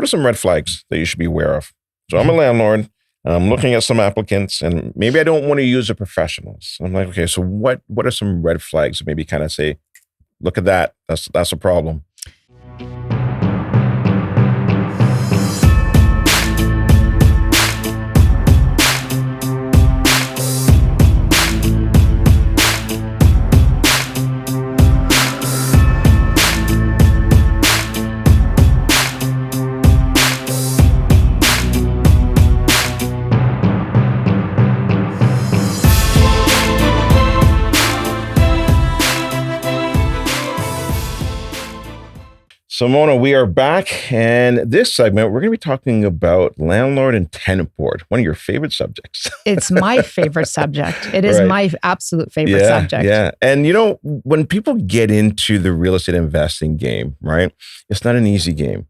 are some red flags that you should be aware of? So I'm a landlord. I'm looking at some applicants, and maybe I don't want to use the professionals. I'm like, okay, so what are some red flags? Maybe kind of say, look at that. That's a problem. Simona, we are back, and this segment, we're going to be talking about Landlord and Tenant Board, one of your favorite subjects. It's my favorite subject. It is my absolute favorite subject. Yeah. And when people get into the real estate investing game, right, it's not an easy game.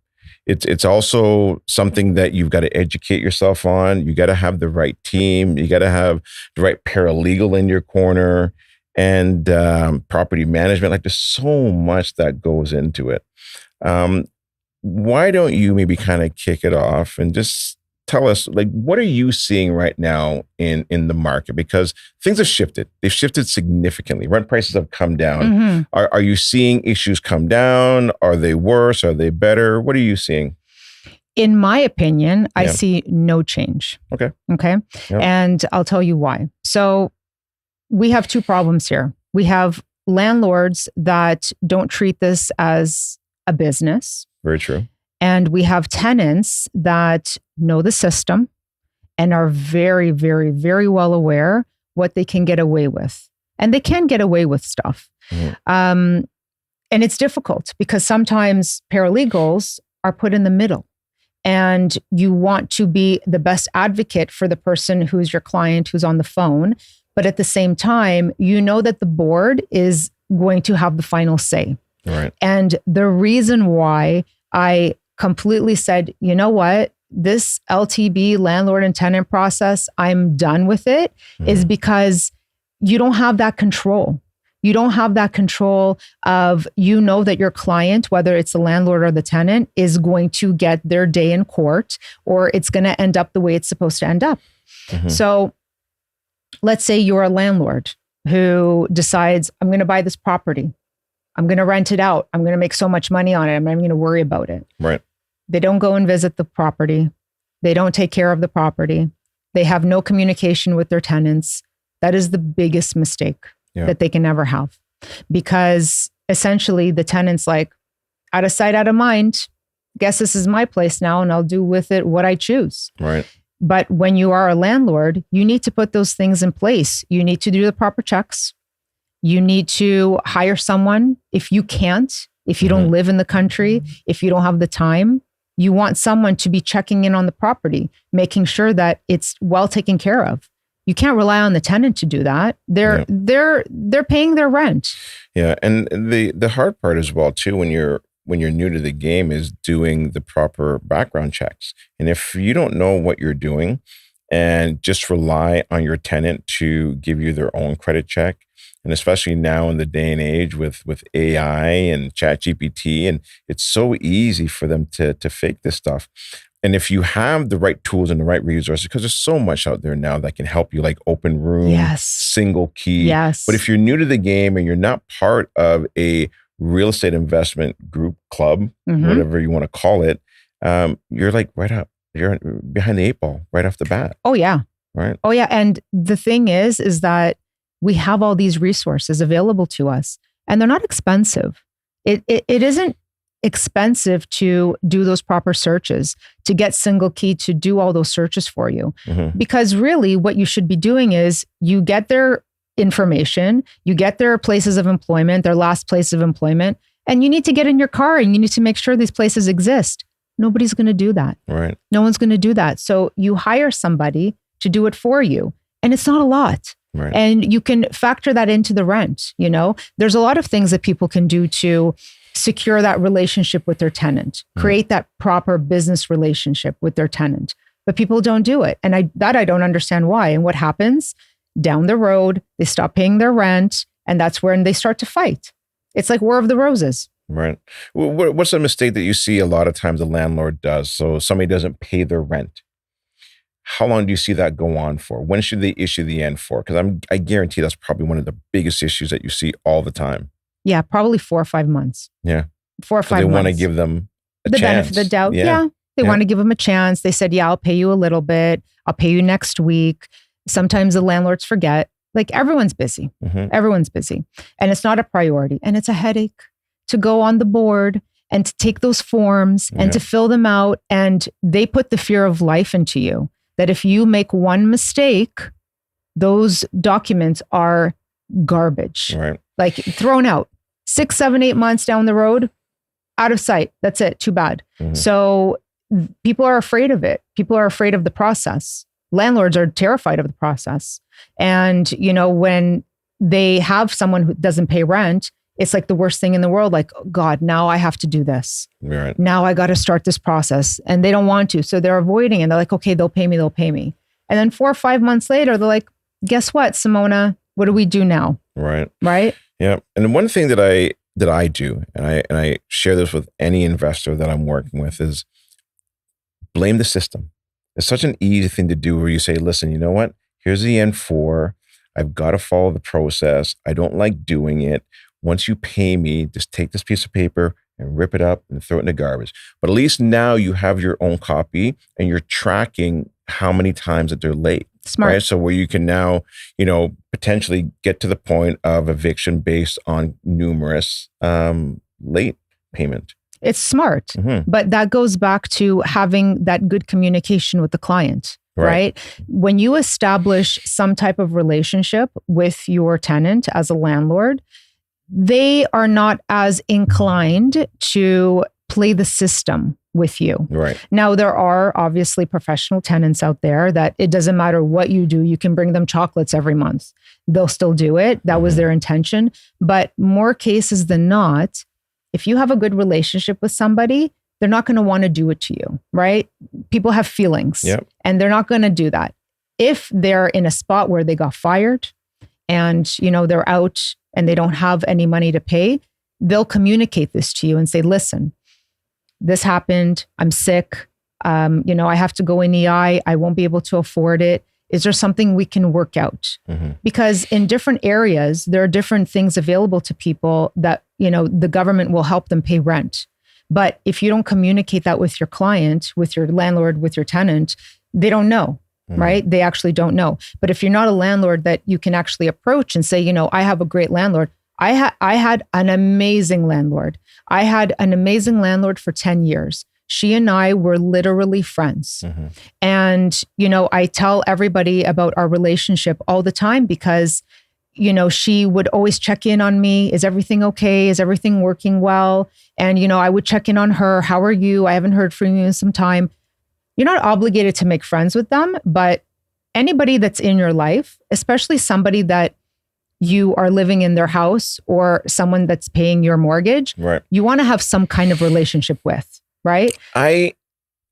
It's also something that you've got to educate yourself on. You got to have the right team. You got to have the right paralegal in your corner and property management. Like, there's so much that goes into it. Why don't you maybe kind of kick it off and just tell us, like, what are you seeing right now in the market? Because things have shifted. They've shifted significantly. Rent prices have come down. Mm-hmm. Are you seeing issues come down? Are they worse? Are they better? What are you seeing? In my opinion, I see no change. Okay. Yep. And I'll tell you why. So we have two problems here. We have landlords that don't treat this as a business. Very true. And we have tenants that know the system and are very, very, very well aware what they can get away with. And they can get away with stuff. Mm-hmm. And it's difficult because sometimes paralegals are put in the middle and you want to be the best advocate for the person who's your client, who's on the phone. But at the same time, you know that the board is going to have the final say. Right. And the reason why I completely said, you know what, this LTB, landlord and tenant process, I'm done with it, is because you don't have that control. You don't have that control of, that your client, whether it's the landlord or the tenant, is going to get their day in court, or it's going to end up the way it's supposed to end up. Mm-hmm. So let's say you're a landlord who decides, I'm going to buy this property. I'm going to rent it out. I'm going to make so much money on it. I'm not even going to worry about it. Right. They don't go and visit the property. They don't take care of the property. They have no communication with their tenants. That is the biggest mistake that they can ever have. Because essentially the tenant's like, out of sight, out of mind. Guess this is my place now and I'll do with it what I choose. Right. But when you are a landlord, you need to put those things in place. You need to do the proper checks. You need to hire someone if you can't, if you don't live in the country, if you don't have the time. You want someone to be checking in on the property, making sure that it's well taken care of. You can't rely on the tenant to do that. They're paying their rent. Yeah, and the hard part as well too, when you're new to the game, is doing the proper background checks. And if you don't know what you're doing and just rely on your tenant to give you their own credit check, and especially now in the day and age with AI and ChatGPT, and it's so easy for them to fake this stuff. And if you have the right tools and the right resources, because there's so much out there now that can help you, like open room, single key. Yes. But if you're new to the game and you're not part of a real estate investment group, club, whatever you want to call it, you're like you're behind the 8 ball right off the bat. Oh, yeah. Right. Oh, yeah. And the thing is that we have all these resources available to us and they're not expensive. It isn't expensive to do those proper searches, to get single key, to do all those searches for you. Mm-hmm. Because really what you should be doing is you get their information, you get their places of employment, their last place of employment, and you need to get in your car and you need to make sure these places exist. Nobody's going to do that. Right. No one's going to do that. So you hire somebody to do it for you. And it's not a lot. Right. And you can factor that into the rent. There's a lot of things that people can do to secure that relationship with their tenant, create that proper business relationship with their tenant. But people don't do it. And I don't understand why. And what happens down the road, they stop paying their rent. And that's when they start to fight. It's like War of the Roses. Right. What's a mistake that you see a lot of times the landlord does? So somebody doesn't pay their rent. How long do you see that go on for? When should they issue the N for? Because I guarantee that's probably one of the biggest issues that you see all the time. Yeah, probably 4 or 5 months. Yeah. 4 or 5 months. They want to give them the benefit of the doubt. Yeah. They want to give them a chance. They said, yeah, I'll pay you a little bit. I'll pay you next week. Sometimes the landlords forget. Like everyone's busy. Everyone's busy. And it's not a priority. And it's a headache to go on the board and to take those forms and to fill them out. And they put the fear of life into you that if you make one mistake, those documents are garbage. Right. Like thrown out 6, 7, 8 months down the road, out of sight. That's it. Too bad. So people are afraid of it. People are afraid of the process. Landlords are terrified of the process. And, you know, when they have someone who doesn't pay rent, it's like the worst thing in the world. Like, oh God, now I have to do this. Right. Now I got to start this process. And they don't want to. So they're avoiding it. They're like, okay, they'll pay me. And then 4 or 5 months later, they're like, guess what, Simona? What do we do now? Right. Right. Yeah. And one thing that I do, and I share this with any investor that I'm working with, is blame the system. It's such an easy thing to do where you say, listen, you know what? Here's the N4. I've got to follow the process. I don't like doing it. Once you pay me, just take this piece of paper and rip it up and throw it in the garbage. But at least now you have your own copy and you're tracking how many times that they're late. Smart. Right? So where you can now, you know, potentially get to the point of eviction based on numerous late payment. It's smart, but that goes back to having that good communication with the client, right? When you establish some type of relationship with your tenant as a landlord, they are not as inclined to play the system with you. Right. Now, there are obviously professional tenants out there that it doesn't matter what you do, you can bring them chocolates every month. They'll still do it. That was their intention. But more cases than not, if you have a good relationship with somebody, they're not going to want to do it to you, right? People have feelings and they're not going to do that. If they're in a spot where they got fired and, you know, they're out and they don't have any money to pay, they'll communicate this to you and say, listen, this happened. I'm sick. You know, I have to go in EI. I won't be able to afford it. Is there something we can work out? Because in different areas, there are different things available to people that, you know, the government will help them pay rent. But if you don't communicate that with your client, with your landlord, with your tenant, they don't know, right? They actually don't know. But if you're not a landlord that you can actually approach and say, you know, I have a great landlord. I had an amazing landlord. I had an amazing landlord for 10 years. She and I were literally friends. And, you know, I tell everybody about our relationship all the time because, you know, she would always check in on me. Is everything okay? Is everything working well? And, you know, I would check in on her. How are you? I haven't heard from you in some time. You're not obligated to make friends with them, but anybody that's in your life, especially somebody that you are living in their house or someone that's paying your mortgage, you want to have some kind of relationship with. Right? I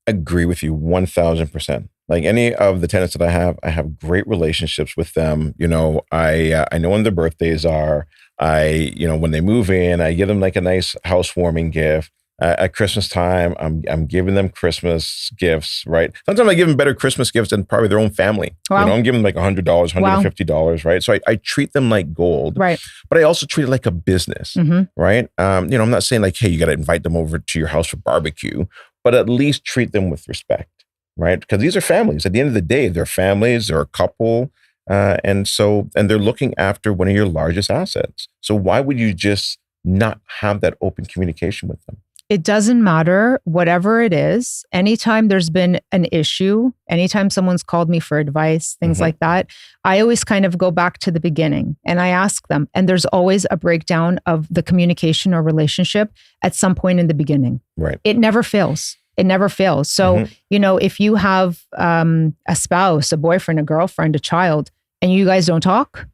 agree with you 1000%. Like any of the tenants that I have great relationships with them. You know, I know when their birthdays are. You know, when they move in, I give them like a nice housewarming gift. At Christmas time, I'm giving them Christmas gifts, right? Sometimes I give them better Christmas gifts than probably their own family. Wow. You know, I'm giving them like $100, $150, right? So I treat them like gold, right? But I also treat it like a business, right? You know, I'm not saying like, hey, you got to invite them over to your house for barbecue, but at least treat them with respect, right? Because these are families. At the end of the day, they're families, they're a couple, and they're looking after one of your largest assets. So why would you just not have that open communication with them? It doesn't matter, whatever it is. Anytime there's been an issue, anytime someone's called me for advice, things like that, I always kind of go back to the beginning and I ask them. And there's always a breakdown of the communication or relationship at some point in the beginning. Right. It never fails. It never fails. So, you know, if you have a spouse, a boyfriend, a girlfriend, a child, and you guys don't talk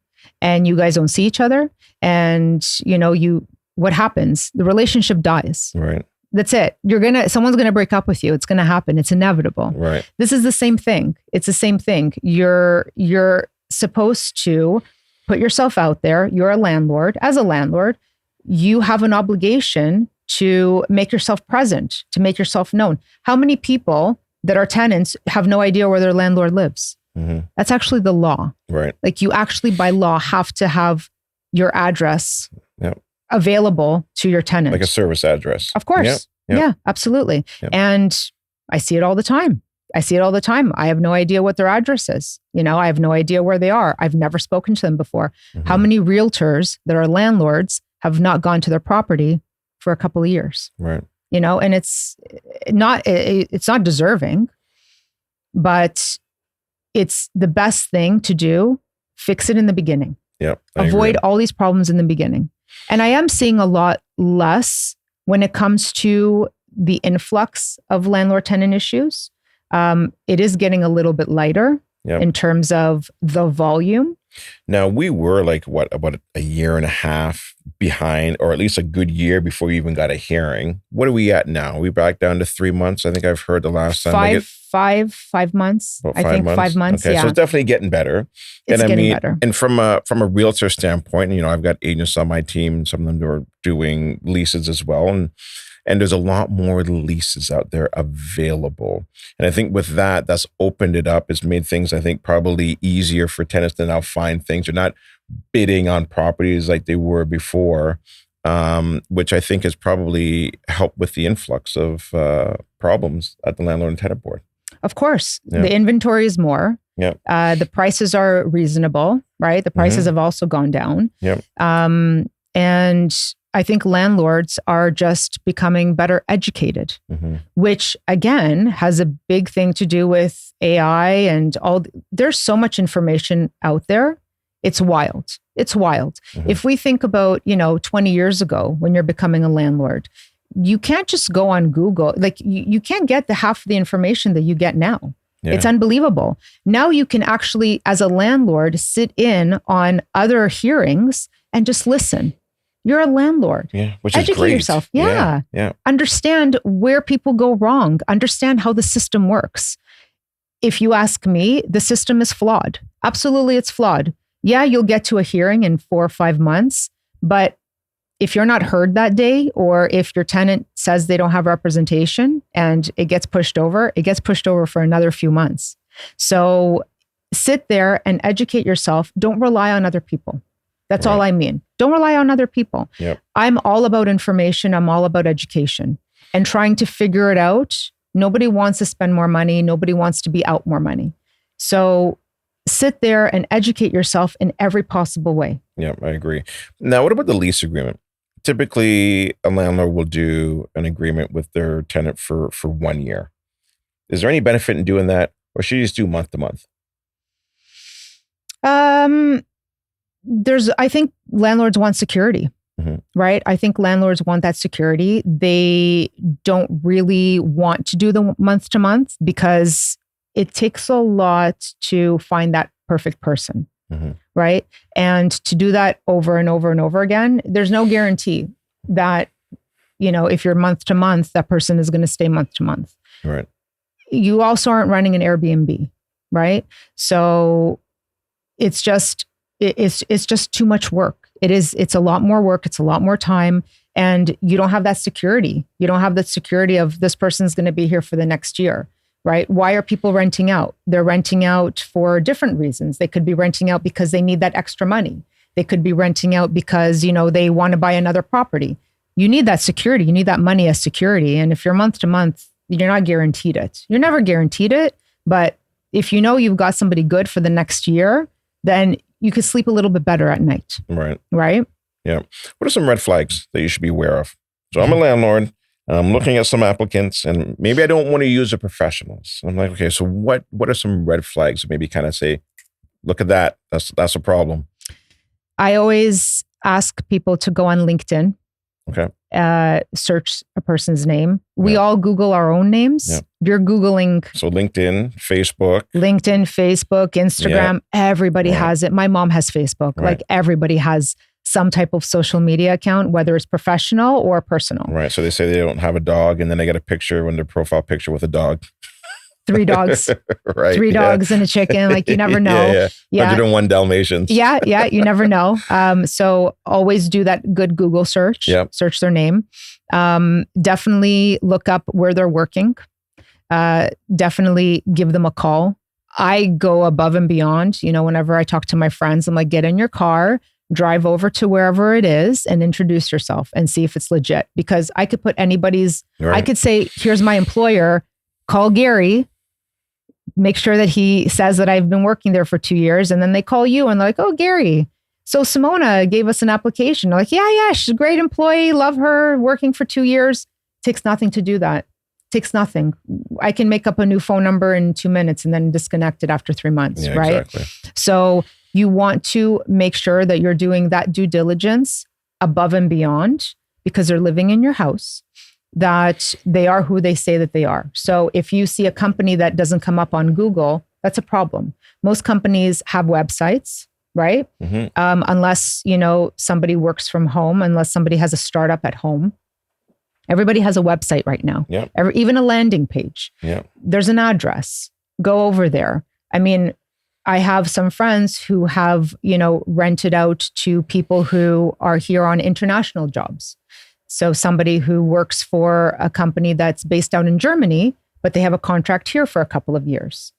and you guys don't see each other and, you know, what happens? The relationship dies. Right. That's it. Someone's going to break up with you. It's going to happen. It's inevitable. Right. This is the same thing. It's the same thing. You're supposed to put yourself out there. You're a landlord. As a landlord, you have an obligation to make yourself present, to make yourself known. How many people that are tenants have no idea where their landlord lives? That's actually the law. Right. Like you actually by law have to have your address available to your tenant. Like a service address. Of course. Yeah, absolutely. And I see it all the time. I have no idea what their address is. I have no idea where they are. I've never spoken to them before. How many realtors that are landlords have not gone to their property for a couple of years? Right. And it's not deserving, but it's the best thing to do. Fix it in the beginning. Yep. Avoid all these problems in the beginning. And I am seeing a lot less when it comes to the influx of landlord-tenant issues. It is getting a little bit lighter in terms of the volume. Now, we were like, about a year and a half behind, or at least a good year before we even got a hearing. What are we at now? Are we back down to 3 months? I think I've heard the last time. 5 months. About 5 months? I think 5 months, okay, so it's definitely getting better. It's getting better. And from a realtor standpoint, I've got agents on my team, some of them are doing leases as well. And there's a lot more leases out there available. And I think with that's opened it up. It's made things, I think, probably easier for tenants to now find things. They're not bidding on properties like they were before, which I think has probably helped with the influx of problems at the Landlord and Tenant Board. Of course. The inventory is more. The prices are reasonable, right? The prices have also gone down. And I think landlords are just becoming better educated, which again has a big thing to do with AI and there's so much information out there. It's wild. If we think about, 20 years ago when you're becoming a landlord, you can't just go on Google. Like you can't get half of the information that you get now. It's unbelievable. Now you can actually, as a landlord, sit in on other hearings and just listen. You're a landlord. Which is Educate great. yourself. Understand where people go wrong. Understand how the system works. If you ask me, the system is flawed. Absolutely, it's flawed. Yeah, you'll get to a hearing in 4 or 5 months, but if you're not heard that day, or if your tenant says they don't have representation and it gets pushed over for another few months. So sit there and educate yourself. Don't rely on other people. That's all I mean. Don't rely on other people. I'm all about information. I'm all about education and trying to figure it out. Nobody wants to spend more money. Nobody wants to be out more money. So sit there and educate yourself in every possible way. Yeah, I agree. Now, what about the lease agreement? Typically, a landlord will do an agreement with their tenant for 1 year. Is there any benefit in doing that, or should you just do month to month? I think landlords want security, right? I think landlords want that security. They don't really want to do the month to month because it takes a lot to find that perfect person, right? And to do that over and over and over again, there's no guarantee that, if you're month to month, that person is going to stay month to month. Right. You also aren't running an Airbnb, right? So it's just too much work. It's a lot more work. It's a lot more time. And you don't have that security. You don't have that security of this person's going to be here for the next year, right? Why are people renting out? They're renting out for different reasons. They could be renting out because they need that extra money. They could be renting out because, they want to buy another property. You need that security. You need that money as security. And if you're month to month, you're not guaranteed it. You're never guaranteed it. But if you've got somebody good for the next year, then you could sleep a little bit better at night. Right. Right? Yeah. What are some red flags that you should be aware of? So I'm a landlord and I'm looking at some applicants and maybe I don't want to use a professional. So I'm like, okay, so what are some red flags that maybe kind of say, look at that. That's a problem. I always ask people to go on LinkedIn. Okay. Search a person's name. We all Google our own names. Yeah. You're Googling. So LinkedIn, Facebook, Instagram, everybody has it. My mom has Facebook. Right. Like everybody has some type of social media account, whether it's professional or personal. Right. So they say they don't have a dog and then they get a picture in their profile picture with a dog. 3 dogs, right? 3 dogs and a chicken. Like you never know. 101 Dalmatians. Yeah. You never know. So always do that good Google search. Yep. Search their name. Definitely look up where they're working. Definitely give them a call. I go above and beyond. Whenever I talk to my friends, I'm like, get in your car, drive over to wherever it is and introduce yourself and see if it's legit. Because I could put I could say, here's my employer, call Gary, make sure that he says that I've been working there for 2 years. And then they call you and they're like, oh, Gary, so Simona gave us an application. They're like, yeah, she's a great employee. Love her, working for 2 years. Takes nothing to do that. Takes nothing. I can make up a new phone number in 2 minutes and then disconnect it after 3 months, right? Exactly. So you want to make sure that you're doing that due diligence above and beyond because they're living in your house, that they are who they say that they are. So if you see a company that doesn't come up on Google, that's a problem. Most companies have websites, right? Unless, somebody works from home, unless somebody has a startup at home. Everybody has a website right now, even a landing page. There's an address. Go over there. I mean, I have some friends who have, rented out to people who are here on international jobs. So somebody who works for a company that's based out in Germany, but they have a contract here for a couple of years.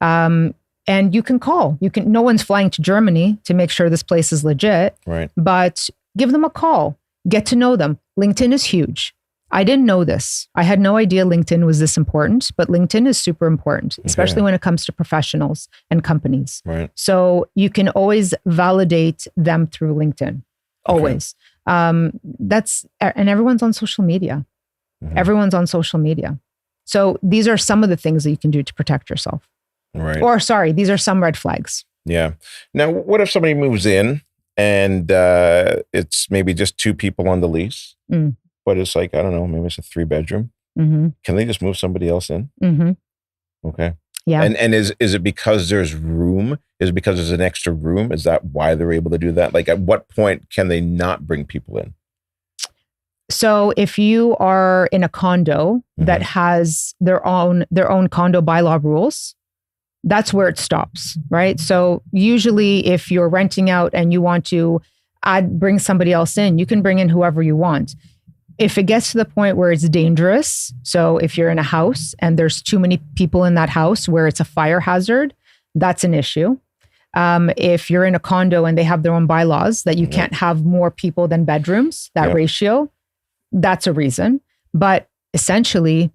And you can call. No one's flying to Germany to make sure this place is legit. Right. But give them a call. Get to know them. LinkedIn is huge. I didn't know this. I had no idea LinkedIn was this important, but LinkedIn is super important, especially when it comes to professionals and companies. Right. So you can always validate them through LinkedIn. Always. And everyone's on social media. Everyone's on social media. So these are some of the things that you can do to protect yourself. Right. Or these are some red flags. Yeah. Now, what if somebody moves in and it's maybe just 2 people on the lease? But it's like, I don't know, maybe it's a 3-bedroom. Can they just move somebody else in? Okay. Yeah. And is it because there's room? Is it because there's an extra room? Is that why they're able to do that? Like, at what point can they not bring people in? So if you are in a condo that has their own condo bylaw rules, that's where it stops, right? So usually if you're renting out and you want to bring somebody else in, you can bring in whoever you want. If it gets to the point where it's dangerous, so if you're in a house and there's too many people in that house where it's a fire hazard, that's an issue. If you're in a condo and they have their own bylaws that you can't have more people than bedrooms, that ratio, that's a reason. But essentially,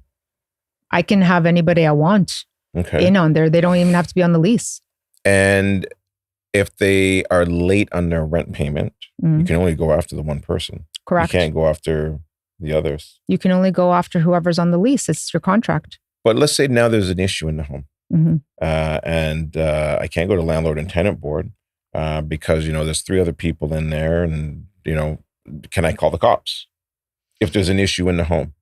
I can have anybody I want in on there. They don't even have to be on the lease. And if they are late on their rent payment, you can only go after the one person. Correct. You can't go after the others. You can only go after whoever's on the lease. It's your contract. But let's say now there's an issue in the home. And I can't go to Landlord and Tenant Board because, there's 3 other people in there and, can I call the cops if there's an issue in the home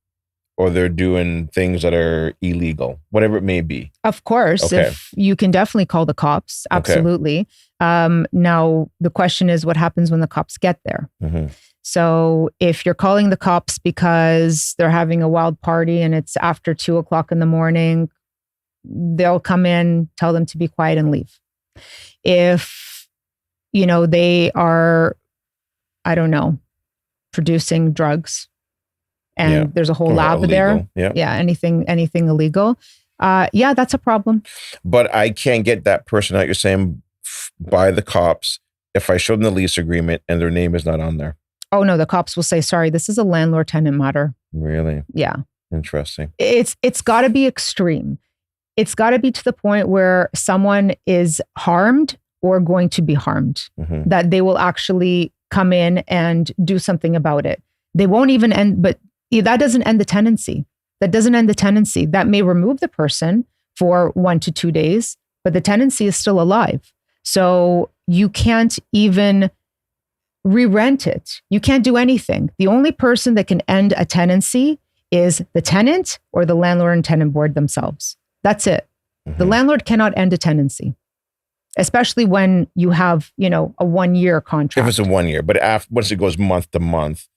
or they're doing things that are illegal, whatever it may be? Of course, if you can definitely call the cops. Absolutely. Now, the question is what happens when the cops get there? So if you're calling the cops because they're having a wild party and it's after 2:00 in the morning, they'll come in, tell them to be quiet and leave. If, they are, I don't know, producing drugs and there's a whole lab illegal. there. Anything illegal. That's a problem. But I can't get that person out, you're saying, by the cops if I show them the lease agreement and their name is not on there. Oh no, the cops will say, sorry, this is a landlord-tenant matter. Really? Yeah. Interesting. It's got to be extreme. It's got to be to the point where someone is harmed or going to be harmed, that they will actually come in and do something about it. They won't even end, but that doesn't end the tenancy. That may remove the person for 1 to 2 days, but the tenancy is still alive. So you can't even re-rent it. You can't do anything. The only person that can end a tenancy is the tenant or the landlord and tenant board themselves. That's it. The landlord cannot end a tenancy, especially when you have, a 1-year contract. If it's a 1 year, but once it goes month to month,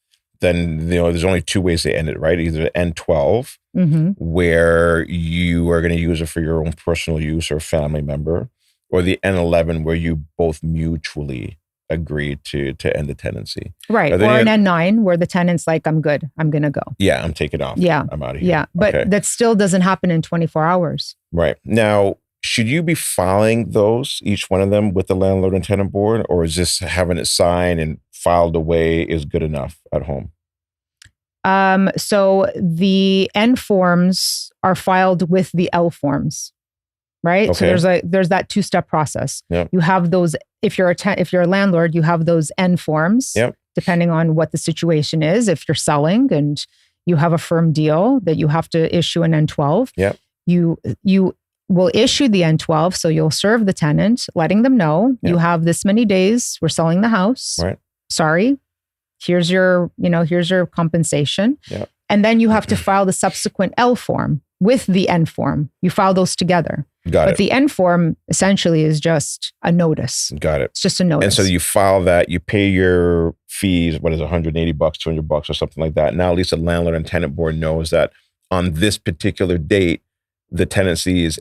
then, there's only 2 ways to end it, right? Either N12, where you are going to use it for your own personal use or family member, or the N11 where you both mutually agree to end the tenancy. Right. Or an N9 where the tenant's like, I'm good. I'm going to go. Yeah, I'm taking off. Yeah. I'm out of here. Yeah. But that still doesn't happen in 24 hours. Right. Now, should you be filing those, each one of them, with the Landlord and Tenant Board, or is just having it signed and filed away is good enough at home? So the N forms are filed with the L forms, right? Okay. So there's that two-step process. Yep. You have those, if you're a landlord, you have those N forms, yep. depending on what the situation is. If you're selling and you have a firm deal that you have to issue an N12, yep. you will issue the N12. So you'll serve the tenant, letting them know you have this many days. We're selling the house. Right. Sorry. Here's your compensation. Yep. And then you have to file the subsequent L form with the N form. You file those together. But the N form essentially is just a notice. Got it. It's just a notice. And so you file that, you pay your fees, what is it, $180, $200 or something like that. Now at least the Landlord and Tenant Board knows that on this particular date, the tenancy is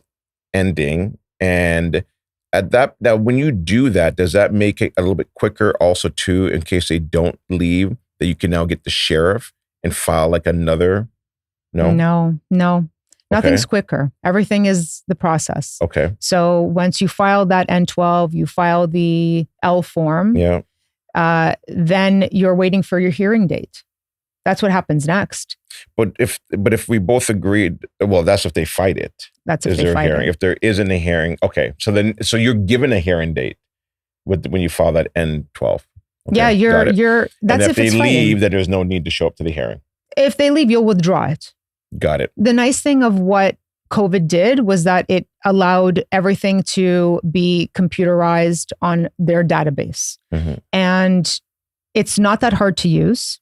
ending. And at that, now when you do that, does that make it a little bit quicker also too, in case they don't leave, that you can now get the sheriff and file like another? No. Nothing's quicker. Everything is the process. Okay. So once you file that N12, you file the L form. Yeah. Then you're waiting for your hearing date. That's what happens next. But if we both agreed, well, that's if they fight it. That's if they fight it. If there isn't a hearing, okay. So you're given a hearing date when you file that N12. Okay, yeah, you're. That's and if they leave, then there's no need to show up to the hearing. If they leave, you'll withdraw it. Got it. The nice thing of what COVID did was that it allowed everything to be computerized on their database. Mm-hmm. And it's not that hard to use.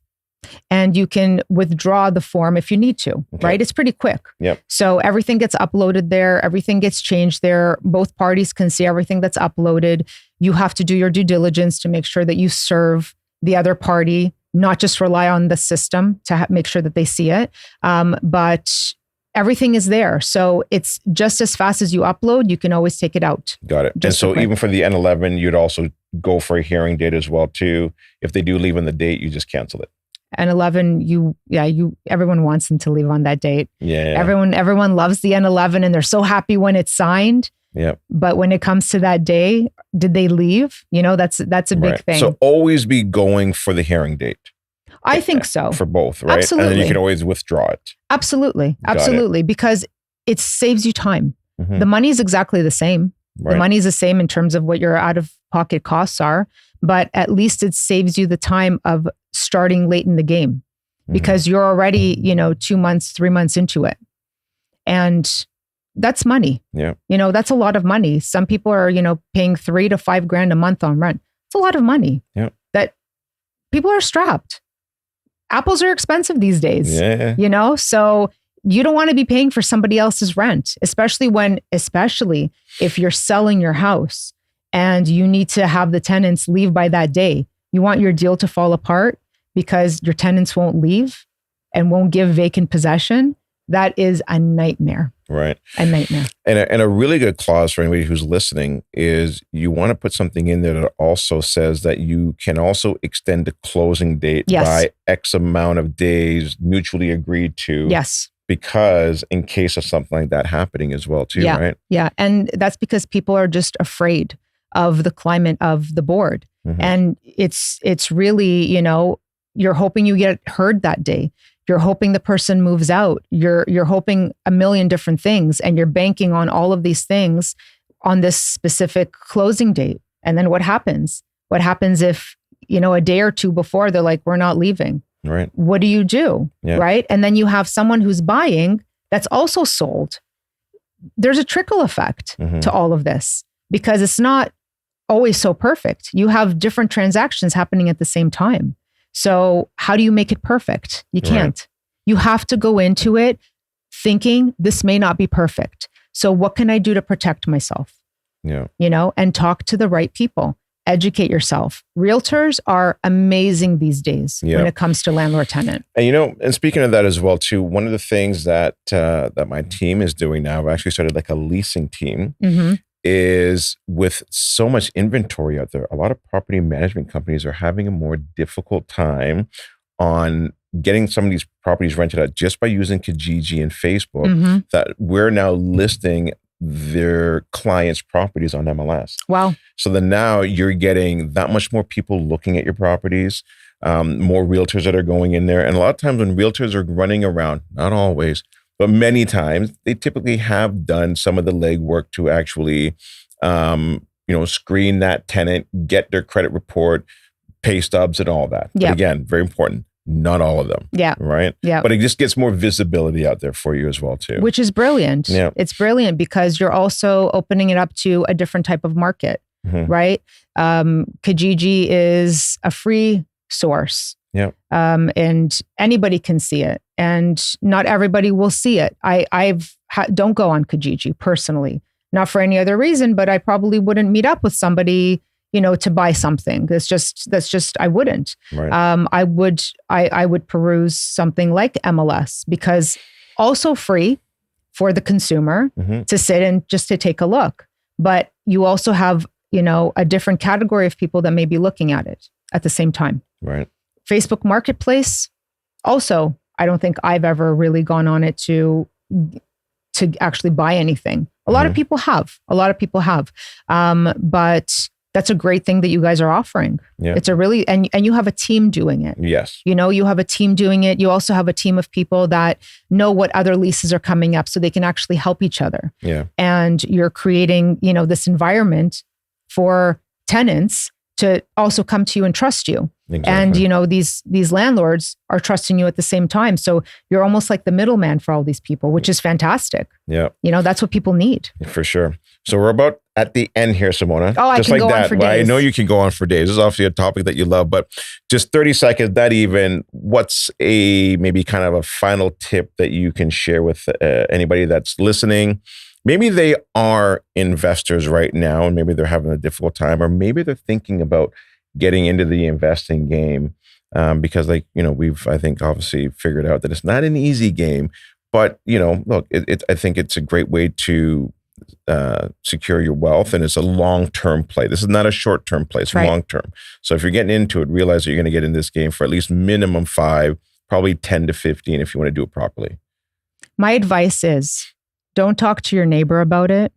And you can withdraw the form if you need to, right? It's pretty quick. Yep. So everything gets uploaded there. Everything gets changed there. Both parties can see everything that's uploaded. You have to do your due diligence to make sure that you serve the other party, not just rely on the system to make sure that they see it. But everything is there. So it's just as fast as you upload, you can always take it out. Got it. And so even for the N11, you'd also go for a hearing date as well too. If they do leave on the date, you just cancel it. N11, everyone wants them to leave on that date. Yeah. Everyone loves the N11 and they're so happy when it's signed. Yeah. But when it comes to that day, did they leave? That's a big thing. So always be going for the hearing date. I think so. For both, right? Absolutely. And then you can always withdraw it. Absolutely. Because it saves you time. Mm-hmm. The money is exactly the same. Right. The money is the same in terms of what your out-of-pocket costs are, but at least it saves you the time of starting late in the game because you're already, 2 months, 3 months into it. And that's money. Yeah. That's a lot of money. Some people are, paying $3,000 to $5,000 a month on rent. It's a lot of money. Yeah. That people are strapped. Apples are expensive these days. Yeah. So you don't want to be paying for somebody else's rent, especially if you're selling your house and you need to have the tenants leave by that day. You want your deal to fall apart because your tenants won't leave and won't give vacant possession. That is a nightmare. Right. A nightmare. And a really good clause for anybody who's listening is you want to put something in there that also says that you can also extend the closing date by X amount of days mutually agreed to. Yes. Because in case of something like that happening as well too, right? Yeah. And that's because people are just afraid of the climate of the board. Mm-hmm. And it's really, you're hoping you get heard that day. You're hoping the person moves out. You're hoping a million different things, and you're banking on all of these things on this specific closing date. And then what happens? What happens if, a day or two before they're like, we're not leaving? Right. What do you do? Yeah. Right. And then you have someone who's buying that's also sold. There's a trickle effect to all of this because it's not always so perfect. You have different transactions happening at the same time. So how do you make it perfect? You can't. Right. You have to go into it thinking this may not be perfect. So what can I do to protect myself? Yeah. And talk to the right people. Educate yourself. Realtors are amazing these days when it comes to landlord tenant. And and speaking of that as well too, one of the things that my team is doing now, I've actually started like a leasing team. Mm-hmm. is with so much inventory out there, a lot of property management companies are having a more difficult time on getting some of these properties rented out just by using Kijiji and Facebook, that we're now listing their clients' properties on MLS. Wow. So then now you're getting that much more people looking at your properties, more realtors that are going in there. And a lot of times when realtors are running around, not always, but many times, they typically have done some of the legwork to actually, screen that tenant, get their credit report, pay stubs and all that. But again, very important. Not all of them. Yeah. Right. Yeah. But it just gets more visibility out there for you as well, too. Which is brilliant. Yeah. It's brilliant because you're also opening it up to a different type of market, right? Kijiji is a free source. Yeah. And anybody can see it. And not everybody will see it. Don't go on Kijiji personally. Not for any other reason, but I probably wouldn't meet up with somebody to buy something. That's just, I wouldn't. Right. I would peruse something like MLS because also free for the consumer to sit and just to take a look. But you also have, a different category of people that may be looking at it at the same time. Right. Facebook Marketplace. Also, I don't think I've ever really gone on it to actually buy anything. A lot of people have. But that's a great thing that you guys are offering. Yeah. It's a really, and you have a team doing it. Yes. You have a team doing it. You also have a team of people that know what other leases are coming up so they can actually help each other. Yeah. And you're creating, this environment for tenants to also come to you and trust you. Exactly. And, these landlords are trusting you at the same time. So you're almost like the middleman for all these people, which is fantastic. Yeah. That's what people need. For sure. So we're about at the end here, Simona. Oh, just I can like go that. on for Well, days. I know you can go on for days. This is obviously a topic that you love, but just 30 seconds, not even, what's maybe kind of a final tip that you can share with anybody that's listening? Maybe they are investors right now, and maybe they're having a difficult time, or maybe they're thinking about getting into the investing game because we've, I think, obviously figured out that it's not an easy game, but, look, I think it's a great way to secure your wealth, and it's a long-term play. This is not a short-term play, it's long-term. So if you're getting into it, realize that you're going to get in this game for at least minimum 5, probably 10 to 15 if you want to do it properly. My advice is don't talk to your neighbor about it.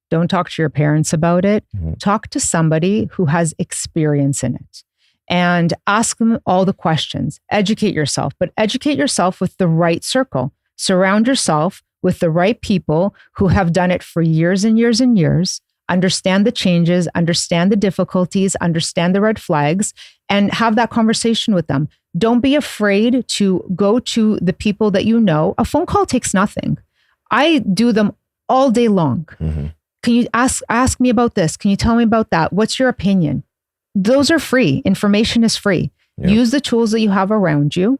Don't talk to your parents about it. Talk to somebody who has experience in it and ask them all the questions. Educate yourself, but educate yourself with the right circle. Surround yourself with the right people who have done it for years and years and years, understand the changes, understand the difficulties, understand the red flags, and have that conversation with them. Don't be afraid to go to the people that you know. A phone call takes nothing. I do them all day long. Can you ask me about this? Can you tell me about that? What's your opinion? Those are free. Information is free. Yep. Use the tools that you have around you.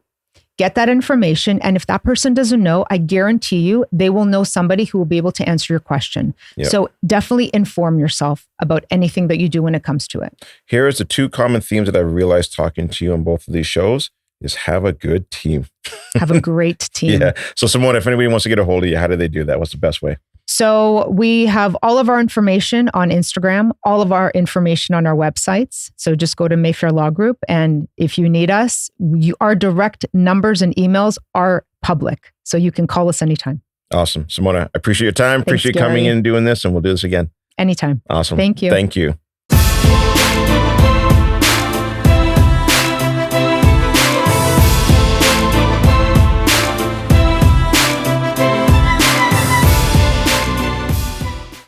Get that information. And if that person doesn't know, I guarantee you, they will know somebody who will be able to answer your question. Yep. So definitely inform yourself about anything that you do when it comes to it. Here is the 2 common themes that I've realized talking to you on both of these shows is have a good team. Have a great team. Yeah. So Simona, if anybody wants to get a hold of you, how do they do that? What's the best way? So we have all of our information on Instagram, all of our information on our websites. So just go to Mayfair Law Group. And if you need us, our direct numbers and emails are public. So you can call us anytime. Awesome. Simona, I appreciate your time. Appreciate you coming in and doing this. And we'll do this again. Anytime. Awesome. Thank you. Thank you.